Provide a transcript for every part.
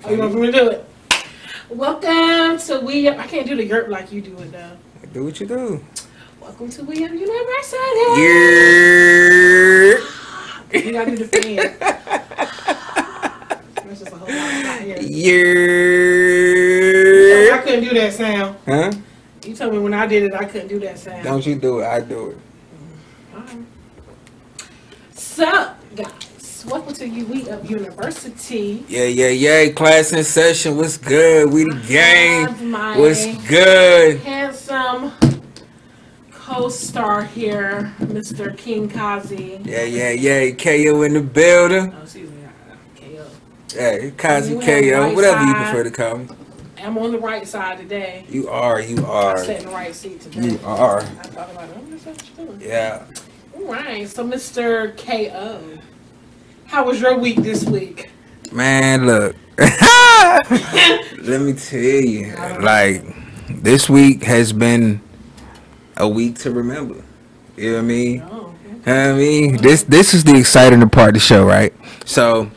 Oh, you want me to do it? Welcome to We Up. I can't do the yerp like you do it though. Do what you do. Welcome to We Up University. Yeah. You gotta do the fan. That's just a whole lot here. Yeah. I couldn't do that sound. Huh? You told me when I did it, I couldn't do that sound. Don't you do it? I do it. Alright. So, guys, welcome to We Up University. Yeah. Class in session. What's good? We the gang. What's good? Handsome co-star here, Mr. King Kozzie. Yeah. KO in the building. Oh, excuse me, KO. Yeah, Kozzie, You have KO, whatever you Whiteside. prefer to call me. I'm on the right side today. You are. I sat in the right seat today. You are. I thought about it. What you doing? Yeah. All right. So, Mr. KO, how was your week this week? Man, look. Let me tell you, like, this week has been a week to remember. You know what I mean? Oh, okay. You know what I mean? This is the exciting part of the show, right? So,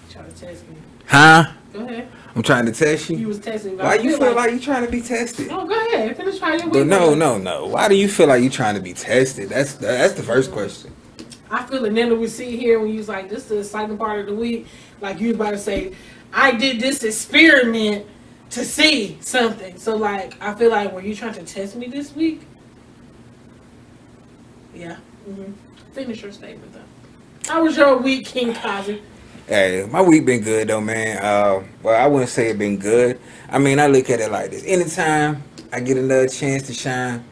Try to test me. huh? Go ahead. I'm trying to test You you. was testing me. Why you feel like you trying to be tested? No, go ahead. Finish how your week. But no. was. Why do you feel like you trying to be tested? That's the first question. I feel it. Then we see here when you was like, this is the exciting part of the week. Like you was about to say, I did this experiment to see something. So like, I feel like, were you trying to test me this week? Yeah. Finish your statement though. How was your week, King Kozzie? Hey, my week been good though, man. Well, I wouldn't say it been good. I mean, I look at it like this. Anytime I get another chance to shine,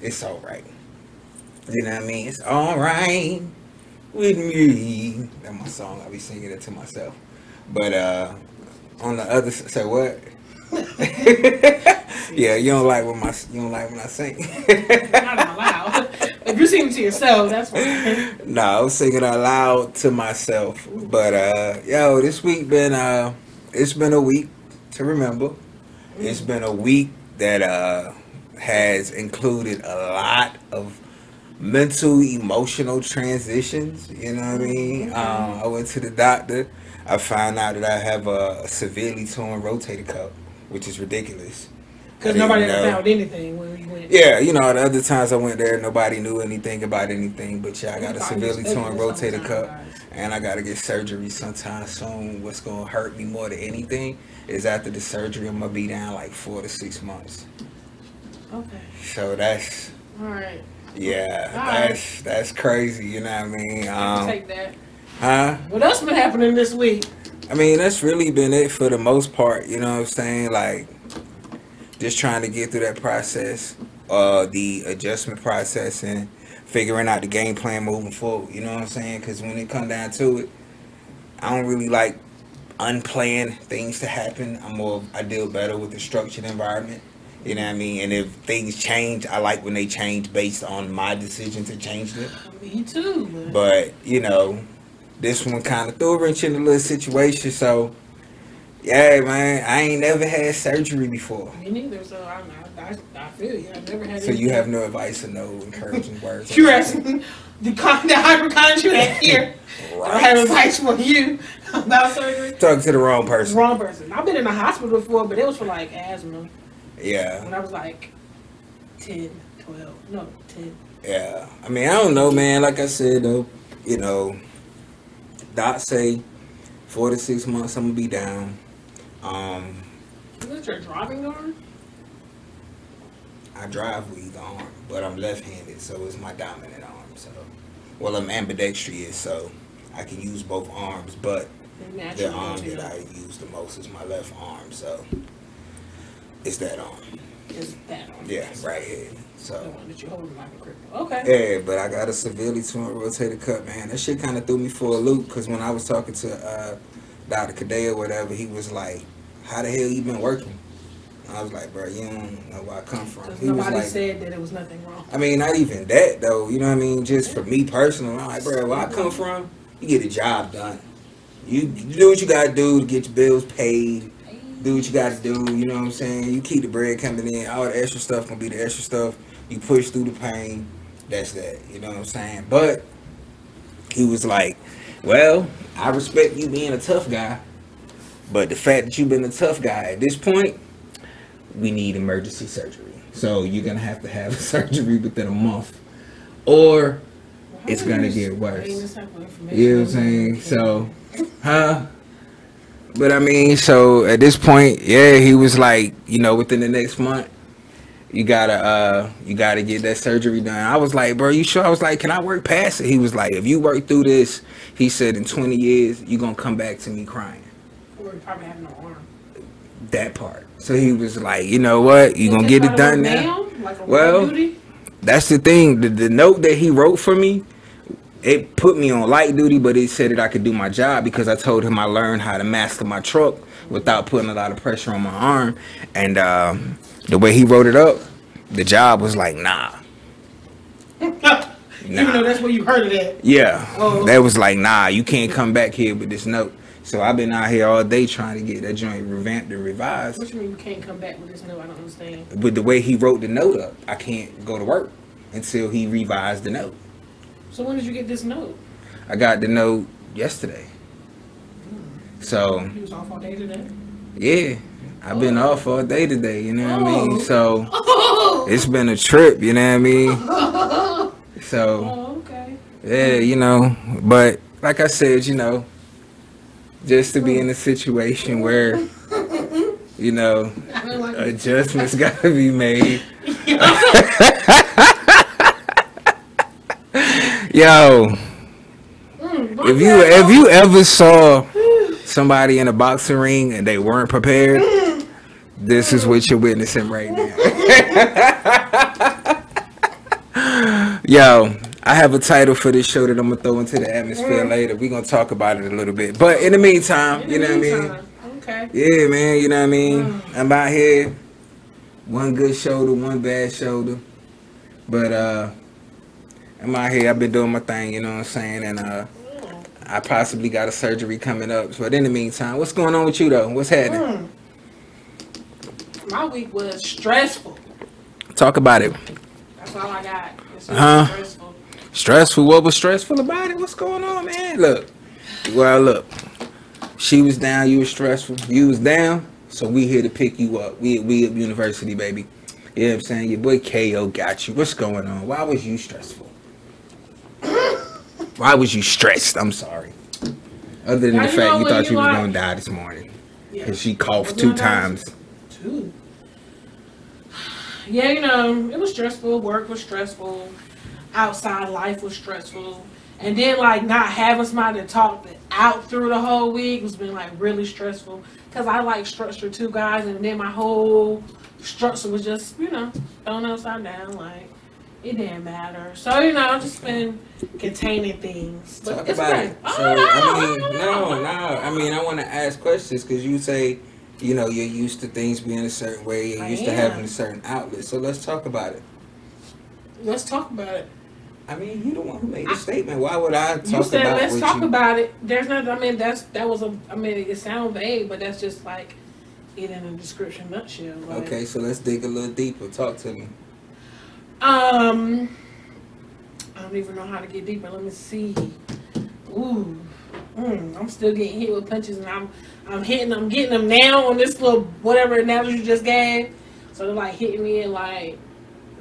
it's all right. You know what I mean? It's all right with me. That's my song. I be singing it to myself. But on the other side, say what? Yeah, you don't like when I sing. Not out loud. If you're singing to yourself, that's fine. No, I was singing out loud to myself. But yo, this week been it's been a week to remember. It's been a week that has included a lot of mental, emotional transitions. You know what I mean? I went to the doctor. I found out that I have a severely torn rotator cuff, which is ridiculous. Because nobody ever found anything when we went. Yeah, you know, the other times I went there, nobody knew anything about anything. But yeah, I got a severely torn rotator cuff, and I got to get surgery sometime soon. What's going to hurt me more than anything is after the surgery, I'm going to be down like 4 to 6 months. Okay. So that's... All right. Yeah, that's crazy, you know what I mean? Take that. Huh? What else been happening this week? I mean, that's really been it for the most part, you know what I'm saying? Like, just trying to get through that process, the adjustment process, and figuring out the game plan moving forward, you know what I'm saying? Because when it come down to it, I don't really like unplanned things to happen. I deal better with the structured environment. You know what I mean? And if things change, I like when they change based on my decision to change them. Me too. But, you know, this one kind of threw a wrench in the little situation. So, yeah, man, I ain't never had surgery before. Me neither, so I feel you. I've never had So you have no advice or no encouraging words? You're asking the hypochondriac here. Right. I have advice for you about surgery. Talking to the wrong person. Wrong person. I've been in the hospital before, but it was for like asthma. Yeah. When I was like 10. Yeah. I mean, I don't know, man. Like I said, though, you know, doc say 4 to 6 months I'm going to be down. Is that your driving arm? I drive with either arm, but I'm left-handed, so it's my dominant arm. So, well, I'm ambidextrous, so I can use both arms, but the arm that I use the most is my left arm, so it's that arm. It's that arm. Yeah, right here. So. The one that you hold like a cripple. Okay. Yeah, but I got a severely torn rotator cuff, man. That shit kind of threw me for a loop, because when I was talking to Dr. Kadea or whatever, he was like, how the hell you been working? And I was like, bro, you don't know where I come from. He nobody was like, said that it was nothing wrong. I mean, not even that, though. You know what I mean? Just for me personally, I'm like, bro, where I come from, you get a job done. You do what you got to do to get your bills paid. Do what you got to do, you know what I'm saying? You keep the bread coming in. All the extra stuff going to be the extra stuff. You push through the pain. That's that. You know what I'm saying? But he was like, well, I respect you being a tough guy. But the fact that you've been a tough guy at this point, we need emergency surgery. So you're gonna have to have surgery within a month, or it's gonna get worse. You know what I'm saying? So, huh? But I mean, so at this point, yeah, he was like, you know, within the next month, you gotta get that surgery done. I was like, bro, you sure? I was like, can I work past it? He was like, if you work through this, he said, in 20 years, you gonna come back to me crying. Or probably have no arm. That part. So he was like, you know what? You gonna get it done now? Like well, that's the thing. The note that he wrote for me, it put me on light duty, but it said that I could do my job because I told him I learned how to master my truck without putting a lot of pressure on my arm. And the way he wrote it up, the job was like, nah. Even though that's where you heard it at. Yeah. Oh. That was like, nah, you can't come back here with this note. So I've been out here all day trying to get that joint revamped and revised. What you mean you can't come back with this note? I don't understand. With the way he wrote the note up, I can't go to work until he revised the note. So when did you get this note? I got the note yesterday. So you was off all day today? Yeah. I've been off all day today, you know what I mean? So it's been a trip, you know what I mean? So okay. Yeah, you know, but like I said, you know, just to be in a situation where, you know, adjustments gotta be made. Yo, if you ever saw somebody in a boxing ring and they weren't prepared, this is what you're witnessing right now. Yo, I have a title for this show that I'm gonna throw into the atmosphere later. We're gonna talk about it a little bit, but in the meantime, you know what I mean? Okay. Yeah, man, you know what I mean? I'm out here, one good shoulder, one bad shoulder, but I'm out here. I've been doing my thing, you know what I'm saying? And I possibly got a surgery coming up. But in the meantime, what's going on with you though? What's happening? My week was stressful. Talk about it. That's all I got. Stressful. Stressful? What was stressful about it? What's going on, man? Look. Well, look. She was down. You was stressful. You was down. So we here to pick you up. We at university, baby. You know what I'm saying? Your boy KO got you. What's going on? Why was you stressful? Why was you stressed? I'm sorry. Other than the fact you thought you was going to die this morning. Because she coughed 2 times. 2? Yeah, you know, it was stressful. Work was stressful. Outside life was stressful. And then, like, not having somebody to talk out through the whole week was been, like, really stressful. Because I like structure too, guys. And then my whole structure was just, you know, thrown upside down. Like, it didn't matter. So, you know, I've just been containing things. But talk it's about okay. it. So, I mean, I want to ask questions because you say, you know, you're used to things being a certain way. You're used to having a certain outlet. So let's talk about it. Let's talk about it. I mean, you the one who made the statement. Why would I talk about it? You said let's talk about it. There's not. I mean, it sounds vague, but that's just like it in a description nutshell. Like, okay, so let's dig a little deeper. Talk to me. I don't even know how to get deeper. Let me see. Ooh. I'm still getting hit with punches, and I'm getting them now on this little whatever analogy you just gave. So they're like hitting me and like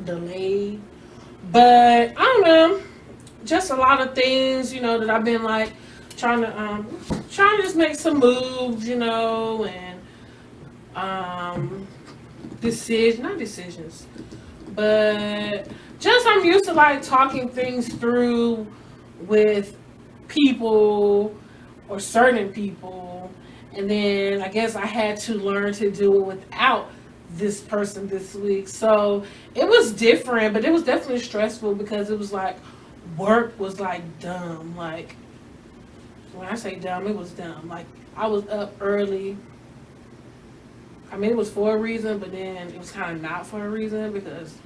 delayed. But I don't know, just a lot of things, you know, that I've been like trying to just make some moves, you know, and not decisions, but just I'm used to like talking things through with people or certain people, and then I guess I had to learn to do it without this person this week. So it was different, but it was definitely stressful because it was like work was like dumb. Like when I say dumb, it was dumb. Like I was up early. I mean, it was for a reason, but then it was kind of not for a reason because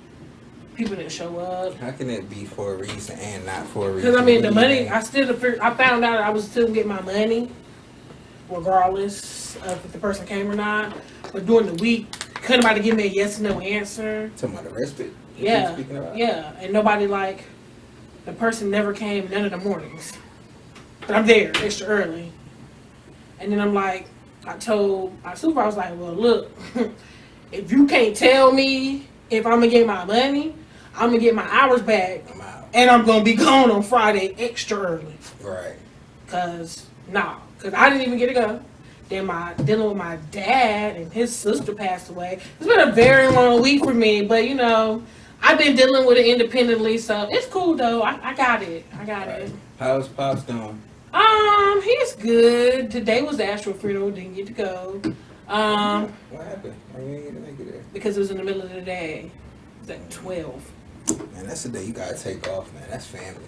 people didn't show up. How can it be for a reason and not for a reason? Because I mean, the money, I found out I was still getting my money regardless of if the person came or not. But during the week, couldn't nobody give me a yes or no answer. Talking about the respite? Yeah, yeah. And nobody, like, the person never came none of the mornings. But I'm there extra early. And then I'm like, I told my supervisor, I was like, well, look, if you can't tell me if I'm going to get my money, I'm going to get my hours back. I'm out. And I'm going to be gone on Friday extra early. Right. Because I didn't even get to go. Then dealing with my dad and his sister passed away. It's been a very long week for me, but you know, I've been dealing with it independently, so it's cool though. I got it. It. How's Pops doing? He's good. Today was the actual funeral, didn't get to go. What happened? Why you didn't get to make it there? Because it was in the middle of the day. It was at 12. Man, that's the day you gotta take off, man. That's family.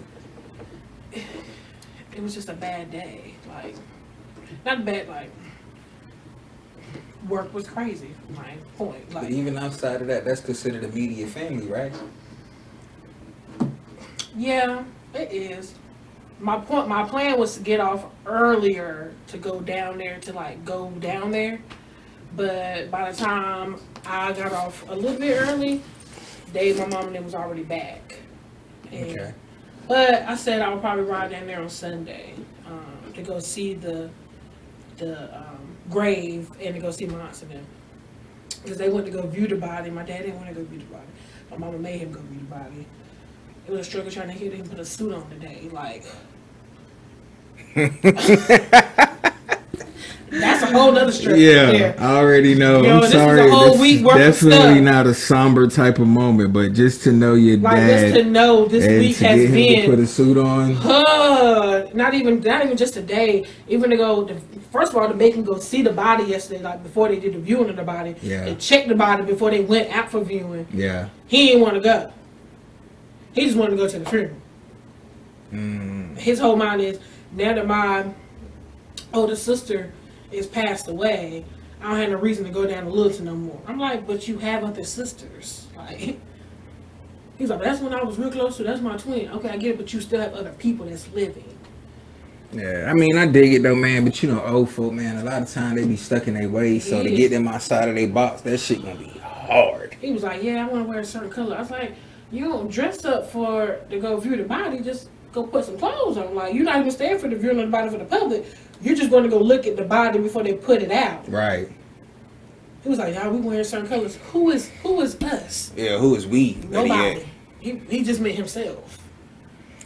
It was just a bad day. Like, not bad, like, work was crazy. My point. Like, but even outside of that, that's considered immediate family, right? Yeah, it is. My plan was to get off earlier to go down there, but by the time I got off a little bit early, my mom and them was already back. And, okay. But I said I would probably ride down there on Sunday to go see the grave and to go see my aunts and them. Because they went to go view the body. My dad didn't want to go view the body. My mama made him go view the body. It was a struggle trying to get him put a suit on today. Like, that's a whole nother struggle. Yeah, I already know. I'm sorry. This is definitely not a somber type of moment, but just to know your dad. Just to know this week has been. To put a suit on. Not even just today. Even to go. First of all, to make him go see the body yesterday, like before they did the viewing of the body. Yeah. They checked the body before they went out for viewing. Yeah. He didn't want to go. He just wanted to go to the funeral. His whole mind is, now that my older sister is passed away, I don't have no reason to go down to Littleton no more. I'm like, but you have other sisters. Like, he's like, that's when I was real close to. That's my twin. Okay, I get it, but you still have other people that's living. Yeah, I mean, I dig it though, man. But you know, old folk, man, a lot of time they be stuck in their ways. So to get them outside of their box, that shit gonna be hard. He was like, yeah, I want to wear a certain color. I was like, you don't dress up to go view the body. Just go put some clothes on. Like, you're not even staying for the viewing of the body for the public. You're just going to go look at the body before they put it out. Right. He was like, y'all, we wearing certain colors. Who is us? Yeah, who is we? Nobody. He just meant himself.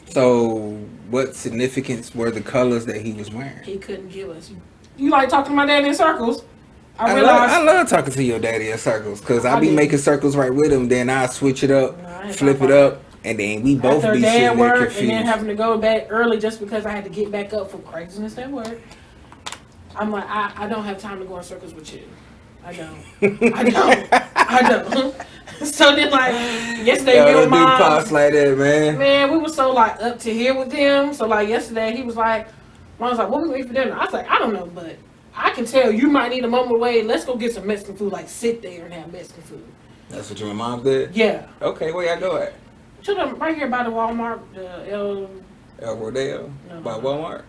So, what significance were the colors that he was wearing? He couldn't give us. You like talking to my dad in circles? I love talking to your daddy in circles, because I be making circles right with him. Then I switch it up, flip it up, and then we both be sitting there confused. And then having to go back early just because I had to get back up for craziness at work. I'm like, I don't have time to go in circles with you. I don't. So then, like, yesterday, me and Mom, pops like that, man. Man, we were so, like, up to here with them. So, like, yesterday, he was like, Mom was like, what we gonna eat for dinner? I was like, I don't know, but I can tell you might need a moment away. Let's go get some Mexican food. Like, sit there and have Mexican food. That's what your mom did? Yeah. Okay, where y'all go at? Right here by the Walmart, El Rodeo? By Walmart?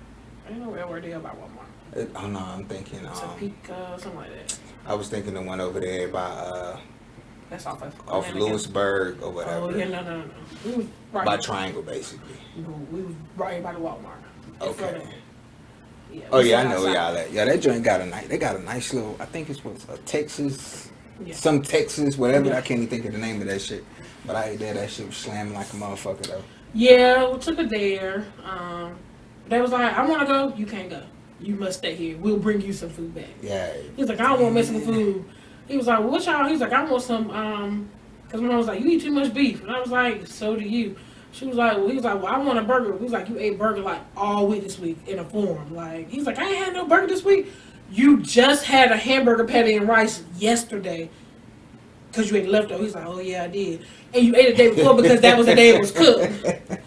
I don't know El Rodeo by Walmart. Oh, no, I'm thinking... Topeka, something like that. I was thinking the one over there by... That's off Lewisburg or whatever. Oh, yeah, no. We was right by here. Triangle, basically. No, we was right here by the Walmart. Okay. Yeah, oh, yeah, I know where y'all at. Yeah, that joint got a nice little... I think it's a Texas... Yeah. Some Texas, whatever. Yeah. I can't even think of the name of that shit. But I ate that shit was slamming like a motherfucker, though. Yeah, we took it there. They was like, I want to go. You can't go. You must stay here. We'll bring you some food back. Yeah. He's like, I don't want Mexican food. He was like, what y'all? He's like, I want some, because my mom was like, you eat too much beef. And I was like, so do you. She was like, he was like, well, I want a burger. He was like, you ate burger like all week this week in a form. Like, he's like, I ain't had no burger this week. You just had a hamburger patty and rice yesterday because you ate leftover. He's like, oh, yeah, I did. And you ate the day before because that was the day it was cooked.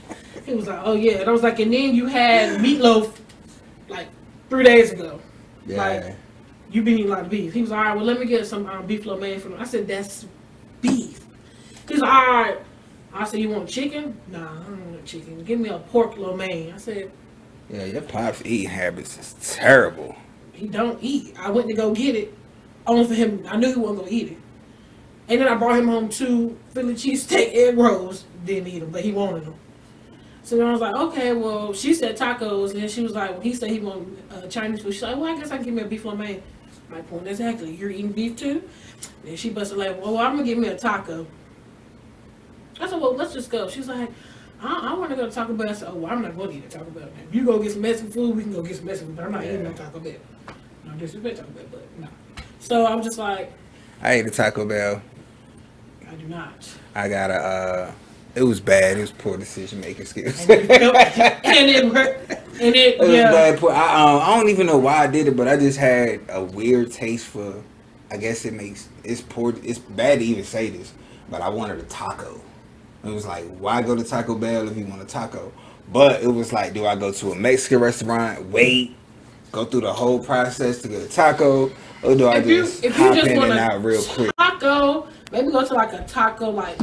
He was like, oh, yeah. And I was like, and then you had meatloaf like 3 days ago. Yeah. Like, you been eating a lot of beef. He was like, all right, well, let me get some beef lo mein from him. I said, that's beef. He's like, all right. I said, you want chicken? Nah, I don't want chicken. Give me a pork lo mein. I said, yeah, your pop's eating habits is terrible. He don't eat. I went to go get it only for him. I knew he wasn't going to eat it. And then I brought him home 2 Philly cheesesteak egg rolls. Didn't eat them, but he wanted them. So then I was like, okay, well, she said tacos. And then she was like, well, he said he wanted Chinese food. She's like, well, I guess I can give me a beef lo mein. My point exactly. You're eating beef too? And she busted like, well, I'm going to get me a taco. I said, well, let's just go. She's like, I want to go to Taco Bell. I said, oh, well, I'm not going to eat at Taco Bell. If you go get some Mexican food, we can go get some Mexican food. But I'm not eating no Taco Bell. No disrespect Taco Bell, but no. So I'm just like, I ate a Taco Bell. I do not. I got a, it was bad. It was poor decision making skills. And it worked. And it was yeah. bad. I don't even know why I did it, but I just had a weird taste for, I guess it's poor. It's bad to even say this, but I wanted a taco. It was like, why go to Taco Bell if you want a taco? But it was like, do I go to a Mexican restaurant, wait, go through the whole process to get a taco, or do I just hop in and out real quick? Taco, maybe go to like a taco like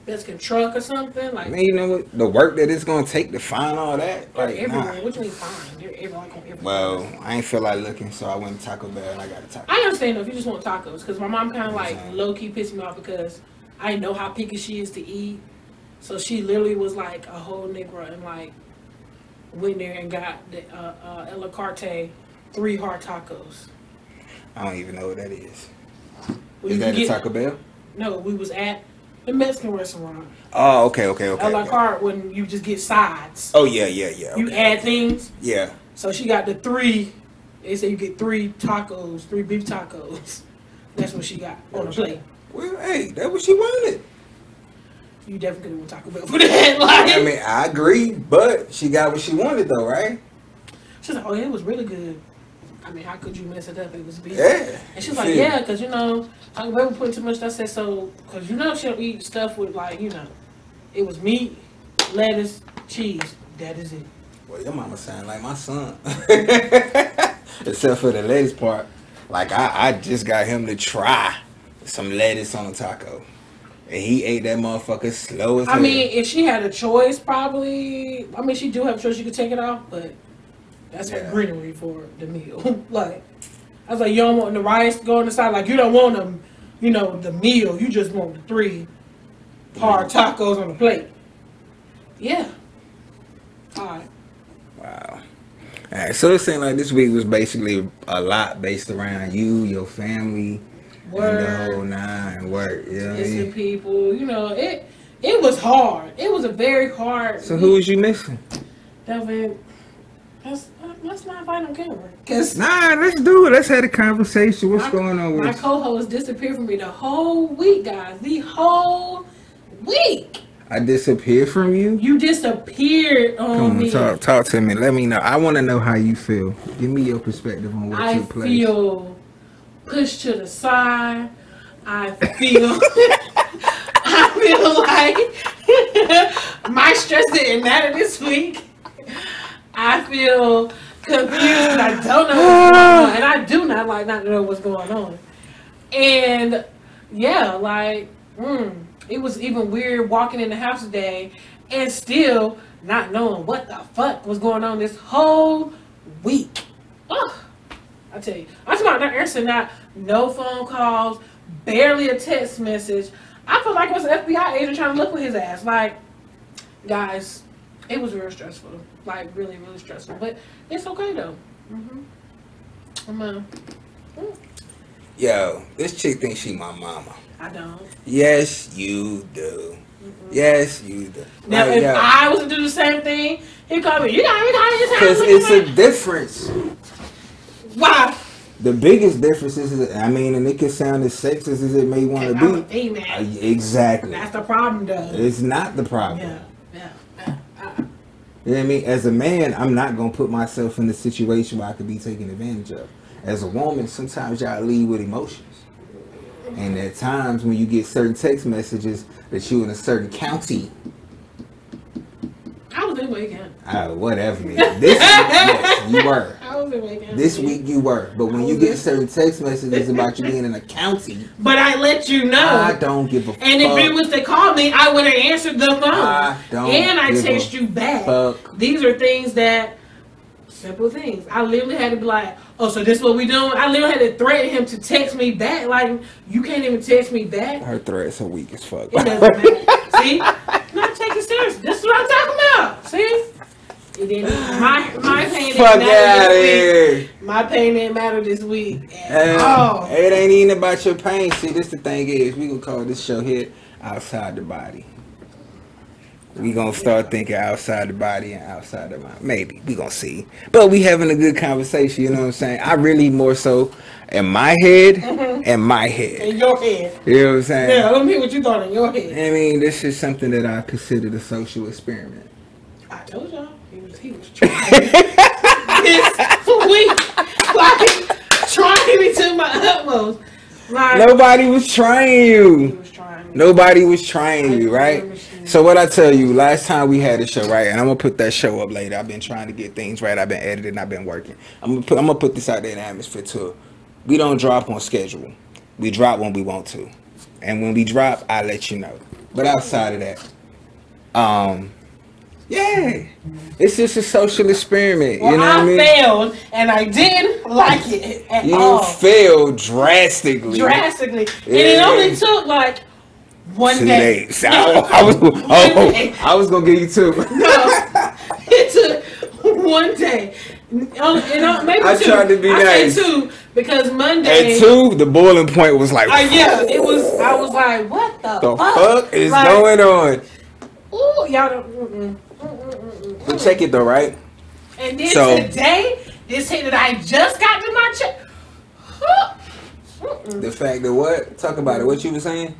Mexican truck or something. Like, man, you know what? The work that it's gonna take to find all that. Like, everywhere. What you mean find? They're everywhere. Well, I ain't feel like looking, so I went to Taco Bell and I got a taco. I understand though if you just want tacos, because my mom kind of like low key pissed me off because I know how picky she is to eat. So she literally was like a whole Negro and like went there and got the a la carte 3 hard tacos. I don't even know what that is. Well, is that a Taco Bell? No, we was at the Mexican restaurant. Oh, okay. A la carte when you just get sides. Oh, yeah. You add things. Yeah. So she got the 3. They say you get 3 tacos, 3 beef tacos. That's what she got on the plate. Well, hey, that's what she wanted. You definitely couldn't want Taco Bell for that. Like, I mean, I agree, but she got what she wanted though, right? She's like, oh, it was really good. I mean, how could you mess it up? It was beef. Yeah. And she's like, yeah, because, you know, Taco Bell put too much stuff. I said, so, because, you know, she don't eat stuff with, like, you know, it was meat, lettuce, cheese. That is it. Well, your mama sound like my son. Except for the lettuce part. Like, I just got him to try some lettuce on a taco. And he ate that motherfucker slow as hell. I mean, if she had a choice, probably, I mean, she do have a choice. She could take it off, but that's her greenery for the meal. Like, I was like, you don't want the rice to go on the side. Like, you don't want them, you know, the meal. You just want the 3 hard tacos on the plate. Yeah. All right. Wow. All right, so it seemed like this week was basically a lot based around you, your family, work, and the whole 9 work. You know what I mean? Missing people. You know, it was hard. It was a very hard. So who was you missing? Delvin, let's not fight on camera. Nah, let's do it. Let's have a conversation. What's going on with my co-host disappeared from me the whole week, guys. The whole week. I disappeared from you? You disappeared on me. Talk to me. Let me know. I want to know how you feel. Give me your perspective on what took place. I feel pushed to the side. I feel like my stress didn't matter this week. I feel confused and I don't know what's going on. And I do not like not to know what's going on. And yeah, like, it was even weird walking in the house today and still not knowing what the fuck was going on this whole week. Ugh. I tell you, I'm talking about not answering, no phone calls, barely a text message. I feel like it was an FBI agent trying to look for his ass. Like, guys, it was real stressful. Like, really, really stressful. But it's okay, though. Yo, this chick thinks she my mama. I don't. Yes, you do. Yes, you do. Now, if I was to do the same thing, he'd call me, you got me calling this house. Because it's a difference. Why? The biggest difference is, I mean, and it can sound as sexist as it may want to be. I'm a female. Exactly. That's the problem, though. It's not the problem. Yeah. You know what I mean? As a man, I'm not going to put myself in a situation where I could be taken advantage of. As a woman, sometimes y'all lead with emotions. And at times when you get certain text messages that you in a certain county. I was in Wake County. Whatever, man. Yes, you were. I was in Wake County. This week you were. But when you get certain text messages about you being in a county. But I let you know. I don't give a fuck. And if it was to call me, I would have answered the phone. I don't and I text you back. Fuck. These are things that, simple things. I literally had to be like, oh, so this is what we doing? I literally had to threaten him to text me back. Like, you can't even text me back. Her threats are weak as fuck. It doesn't matter. See? Not take it serious. This is what I'm talking about. See? And then my pain didn't matter this week. My pain didn't matter this week. It ain't even about your pain. See, this the thing is, we gonna call this show here Outside the Body. We gonna start thinking outside the body and outside the mind. Maybe. We gonna see. But we having a good conversation, you know what I'm saying? I really more so in my head In my head. In your head. You know what I'm saying? Yeah, let me hear what you thought in your head. I mean, this is something that I considered a social experiment. I told y'all. He was trying this week. Like, trying me to my utmost. Like, nobody was trying you. Nobody was trying you, right? So what I tell you, last time we had a show, right? And I'm gonna put that show up later. I've been trying to get things right. I've been editing. I've been working. I'm gonna put this out there in the atmosphere too. We don't drop on schedule. We drop when we want to, and when we drop, I let you know. But outside of that, yeah, it's just a social experiment. Well, you know what I mean? Failed, and I didn't like it at all. You failed drastically. Drastically, yeah. And it only took like 1 day. I was gonna give you 2. No, it took 1 day. Maybe I 2. tried to be nice. I said 2 because Monday. At 2, the boiling point was like. Yeah, it was. I was like, what the fuck is going on? Ooh, y'all don't. But check it though, right? And then today, this hit that I just got to my check. The fact that what? Talk about it. What you were saying?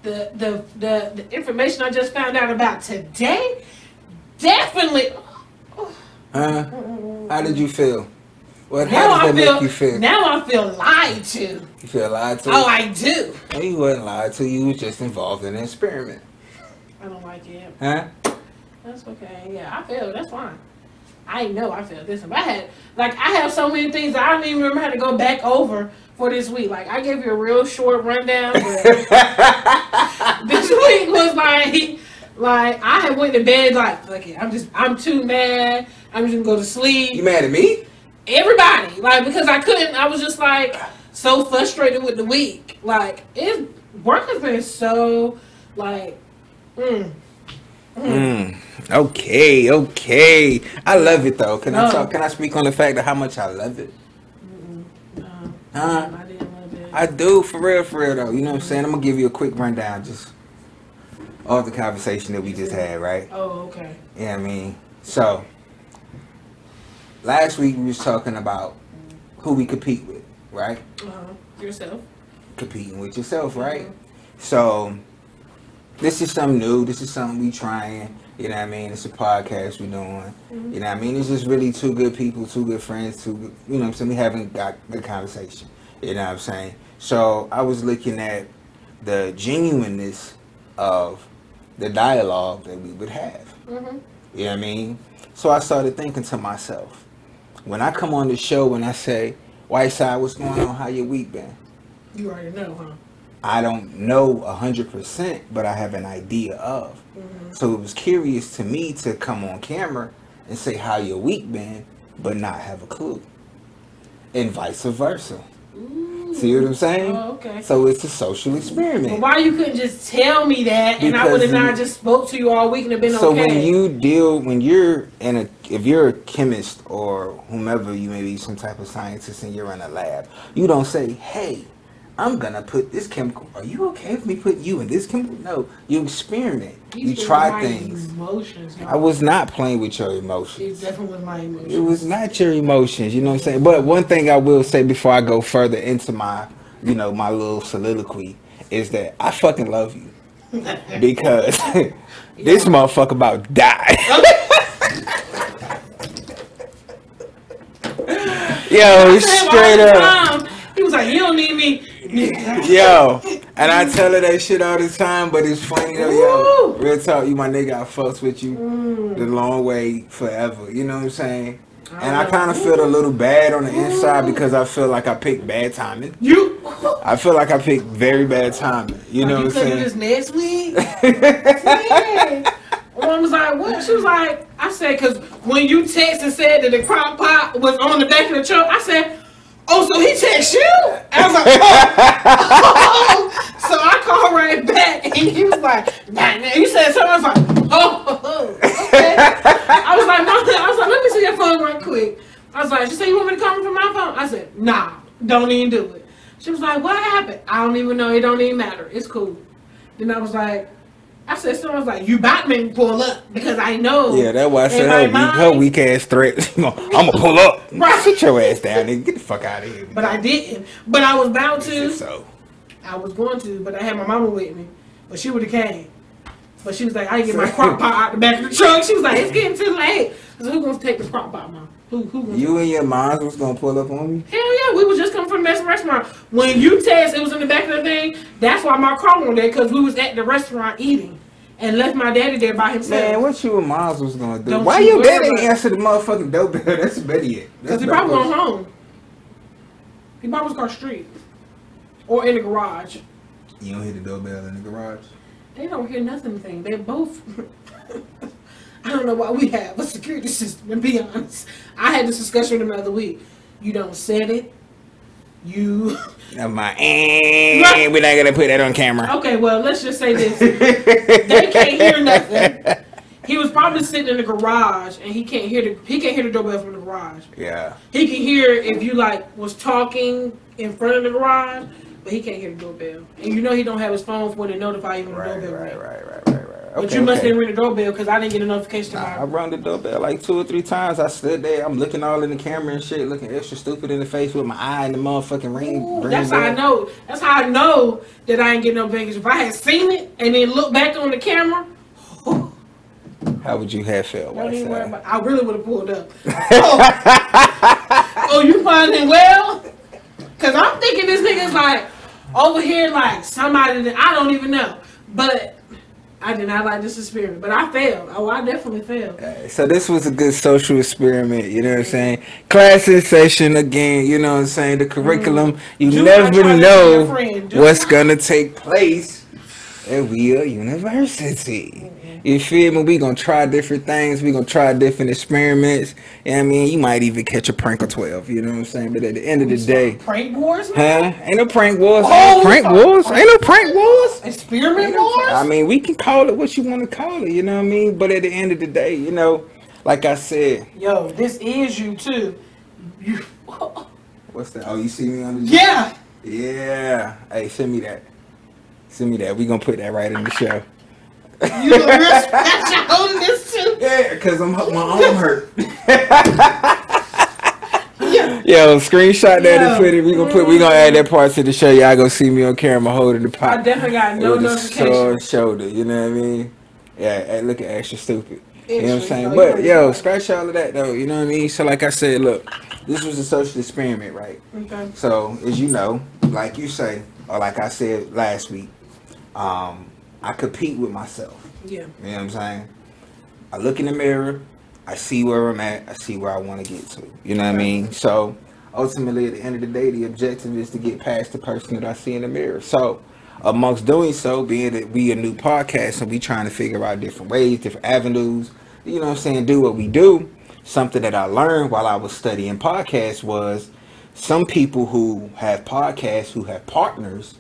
The information I just found out about today, definitely. Huh? How did you feel? How does that make you feel? Now I feel lied to. You feel lied to? Oh, I do. No, you wasn't lied to. You was just involved in an experiment. I don't like it. Huh? That's okay. Yeah, I feel that's fine. I know I feel this. I have so many things that I don't even remember how to go back over for this week. Like, I gave you a real short rundown, but this week was like I had went to bed like, okay, I'm too mad. I'm just gonna go to sleep. You mad at me? Everybody, because I couldn't. I was just like so frustrated with the week. Like, work has been so Okay. I love it though. Can I speak on the fact of how much I love it? I didn't love it. I do, for real though. You know what I'm saying? I'm gonna give you a quick rundown just of the conversation that we just had, right? Oh, okay. Yeah, I mean, so last week we was talking about who we compete with, right? Yourself. Competing with yourself, right? So this is something new. This is something we trying. You know what I mean? It's a podcast we doing. You know what I mean? It's just really 2 good people, 2 good friends, 2 good, you know what I'm saying? We haven't got good conversation. You know what I'm saying? So I was looking at the genuineness of the dialogue that we would have. You know what I mean? So I started thinking to myself, when I come on the show and I say, Whiteside, what's going on? How your week been? You already know, huh? I don't know 100%, but I have an idea of. So it was curious to me to come on camera and say how your week been, but not have a clue. And vice versa. Ooh. See what I'm saying? Oh, okay. So it's a social experiment. Well, why you couldn't just tell me that and I would have not just spoke to you all week and have been so okay? So if you're a chemist or whomever, you may be some type of scientist and you're in a lab, you don't say, hey, I'm gonna put this chemical. Are you okay with me putting you in this chemical? No, you experiment. You try things. Emotions, I was not playing with your emotions. It definitely was my emotions. It was not your emotions. You know what I'm saying? But one thing I will say before I go further into my, my little soliloquy is that I fucking love you because this motherfucker about to die. Yo, straight up. He was like, you don't need me. Yo, and I tell her that shit all the time, but it's funny though, yo. Real talk, you my nigga, I fucks with you the long way forever. You know what I'm saying? And I kind of feel a little bad on the inside because I feel like I picked bad timing. I feel like I picked very bad timing. You know what I'm saying? This next week? Yeah. Mom was like, what? She was like, I said, because when you text and said that the crock pot was on the back of the truck, I said, oh, so he texted you? I was like, oh. So I called right back, and he was like, nah. You said something. I was like, oh, okay. I was like, let me see your phone right quick. Don't even do it. She was like, what happened? I don't even know. It don't even matter. It's cool. Then I was like, someone was like, you about me to pull up because I know. Yeah, that's why I said her weak ass threat. I'm gonna pull up. Right. Sit your ass down and get the fuck out of here. But I didn't. But I was bound to. So. I was going to, but I had my mama with me. But she would have came. But she was like, I didn't get my crock pot out the back of the truck. She was like, it's getting too late. So who gonna take the crock pot, Mom? Who you and your mom was gonna pull up on me? Hell yeah, we was just coming from the Mexican restaurant. When you text, it was in the back of the thing. That's why my car went there, because we was at the restaurant eating and left my daddy there by himself. Man, what you and Miles was gonna do? Why your daddy didn't answer the motherfucking doorbell? That's better yet. Because he probably went home. He probably was across the street or in the garage. You don't hear the doorbell in the garage? They don't hear nothing. They both. I don't know why we have a security system, to be honest. I had this discussion with them the other week. You don't set it. You. We're not going to put that on camera. Okay, well, let's just say this. They can't hear nothing. He was probably sitting in the garage, and he can't hear the doorbell from the garage. Yeah. He can hear if you, was talking in front of the garage, but he can't hear the doorbell. And you know he don't have his phone for to notify you when the doorbell rings. Right. But you must have ring the doorbell because I didn't get a notification. I rung the doorbell like 2 or 3 times. I stood there. I'm looking all in the camera and shit, looking extra stupid in the face with my eye in the motherfucking ring. Ooh, that's how I know. That's how I know that I ain't getting no notification. If I had seen it and then looked back on the camera, how would you have felt? Don't even worry about. I really would have pulled up. Oh, you finding well? Because I'm thinking this nigga's like over here like somebody that I don't even know, but. I did not like this experiment, but I failed. Oh, I definitely failed. So this was a good social experiment, you know what I'm saying? Classes session again, you know what I'm saying? The curriculum, you never know what's going to take place at we are university. You feel me? We gonna try different things. We gonna try different experiments. I mean, you might even catch a prank or 12. You know what I'm saying? But at the end of the day, prank wars, man? Huh? Ain't no prank wars. Ain't no prank wars. Experiment wars. I mean, we can call it what you want to call it. You know what I mean? But at the end of the day, you know, like I said, yo, this is you too. You. What's that? Oh, you see me on the? Yeah. Yeah. Hey, send me that. Send me that. We gonna put that right in the show. You know, you're special on this too. Yeah, because my arm hurt. Yo, screenshot that and put it. We gonna add that part to the show. Y'all gonna see me on camera holding the pot. I definitely got no notification. Shoulder, you know what I mean? Yeah, looking extra stupid. You know what I'm saying? But yo, scratch all of that though. You know what I mean? So like I said, look, this was a social experiment, right? Okay. So as you know, like you say, or like I said last week, I compete with myself. Yeah. You know what I'm saying? I look in the mirror, I see where I'm at, I see where I want to get to. You know what I mean? So ultimately, at the end of the day, the objective is to get past the person that I see in the mirror. So amongst doing so, being that we a new podcast and we trying to figure out different ways, different avenues, you know what I'm saying, do what we do. Something that I learned while I was studying podcasts was some people who have podcasts, who have partners,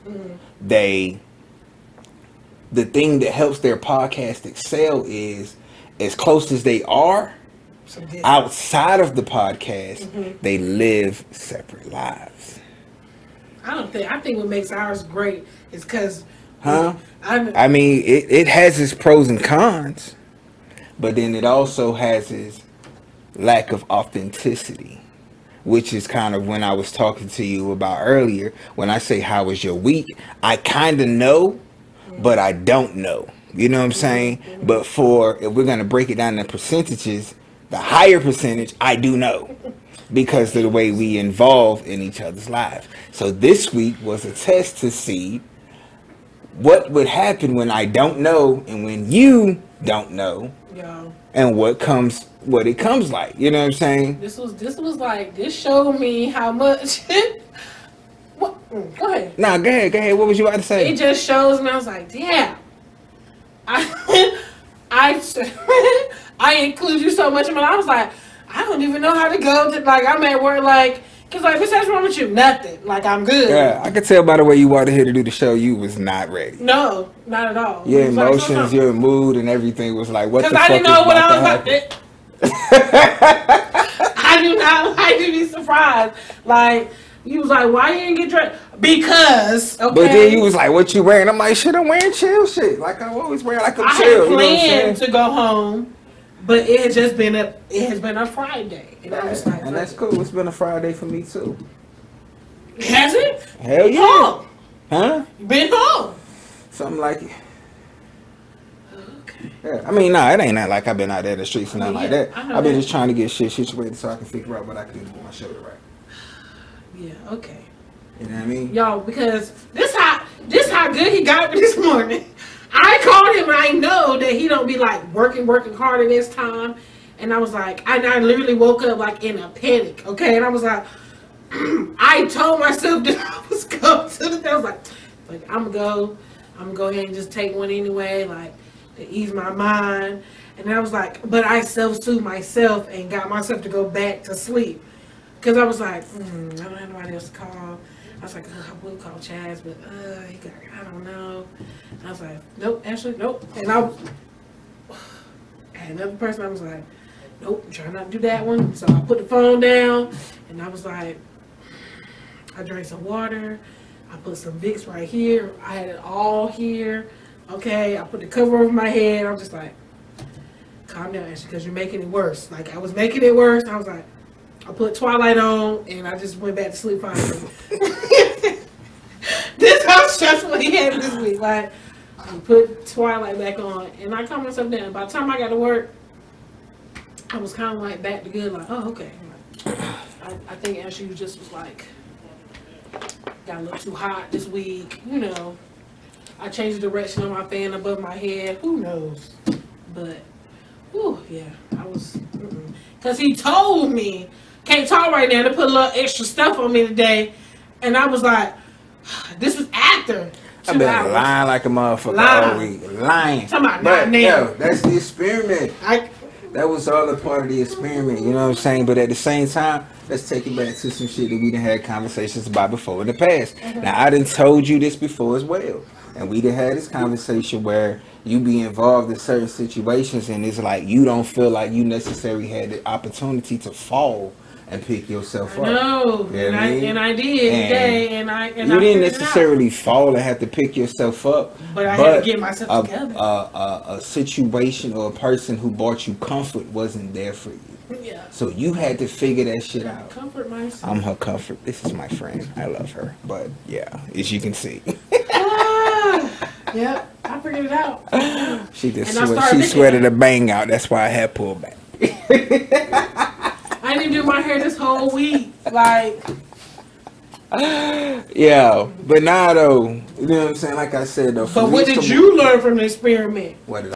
the thing that helps their podcast excel is, as close as they are, outside of the podcast, they live separate lives. I think what makes ours great is because... I mean, it has its pros and cons, but then it also has its lack of authenticity, which is kind of when I was talking to you about earlier. When I say, how was your week? I kind of know, but I don't know. You know what I'm saying? But if we're going to break it down in percentages, the higher percentage, I do know. Because of the way we involve in each other's lives. So this week was a test to see what would happen when I don't know and when you don't know. Yeah. And what it comes like. You know what I'm saying? This showed me how much... What? Go ahead. Nah, go ahead. What was you about to say? It just shows me. I was like, damn. I include you so much in my life. I was like, I don't even know how to go. I'm at work, because what's wrong with you? Nothing. I'm good. Yeah, I could tell by the way you walked here to do the show, you was not ready. No, not at all. Your emotions, your mood, and everything was like, what the fuck? Because I didn't know what I was about to. I do not like to be surprised. You was like, why you didn't get dressed? Because, okay. But then you was like, what you wearing? I'm like, shit, I'm wearing chill shit. Like I always wear, like I'm chill. I had planned to go home, but it has been a Friday. And I was like, and that's cool. It's been a Friday for me too. Has it? Hell yeah. Home. Huh? You been home? Something like it. Okay. Yeah. I mean, nah, it ain't not like I've been out there in the streets and nothing like that. I've been just trying to get shit situated so I can figure out what I can do to put my shoulder right. Yeah, okay. You know what I mean? Y'all, because this how good he got me this morning. I called him and I know that he don't be like working hard at this time. And I was like, I literally woke up like in a panic, okay? And I was like, I told myself that I was going to the, I was like, I'm gonna go ahead and just take one anyway, like to ease my mind. And I was like, but I self-soothed myself and got myself to go back to sleep. Because I was like, I don't have nobody else to call. I was like, I will call Chaz, but I don't know. And I was like, nope, actually, nope. And I had another person, I was like, nope, I'm trying not to do that one. So I put the phone down, and I was like, I drank some water. I put some Vicks right here. I had it all here. Okay, I put the cover over my head. I'm just like, calm down, Ashley, because you're making it worse. Like, I was making it worse. I was like, I put Twilight on, and I just went back to sleep finally. This is how stressful he had this week. Like, I put Twilight back on, and I calmed myself down. By the time I got to work, I was kind of like back to good. Like, oh, okay. I think Ashley just was like, got a little too hot this week. You know, I changed the direction of my fan above my head. Who knows? But, whew, yeah, I was, because he told me, can't talk right now, to put a little extra stuff on me today. And I was like, this was after. I've been lying like a motherfucker all week. Lying. But, yo, that's the experiment. That was all a part of the experiment, you know what I'm saying? But at the same time, let's take it back to some shit that we done had conversations about before in the past. Now, I done told you this before as well. And we done had this conversation where you be involved in certain situations and it's like you don't feel like you necessarily had the opportunity to fall and pick yourself up. No, you know and I did today, and you didn't necessarily fall and have to pick yourself up, but I had to get myself together. A situation or a person who brought you comfort wasn't there for you. Yeah. So you had to figure that shit out. Comfort myself. I'm her comfort. This is my friend. I love her. But yeah, as you can see. Yeah, I figured it out. She sweated a bang out. That's why I had pulled back. I didn't do my hair this whole week. Like, yeah, but nah though. You know what I'm saying? Like I said though. But what did you learn from the experiment? What did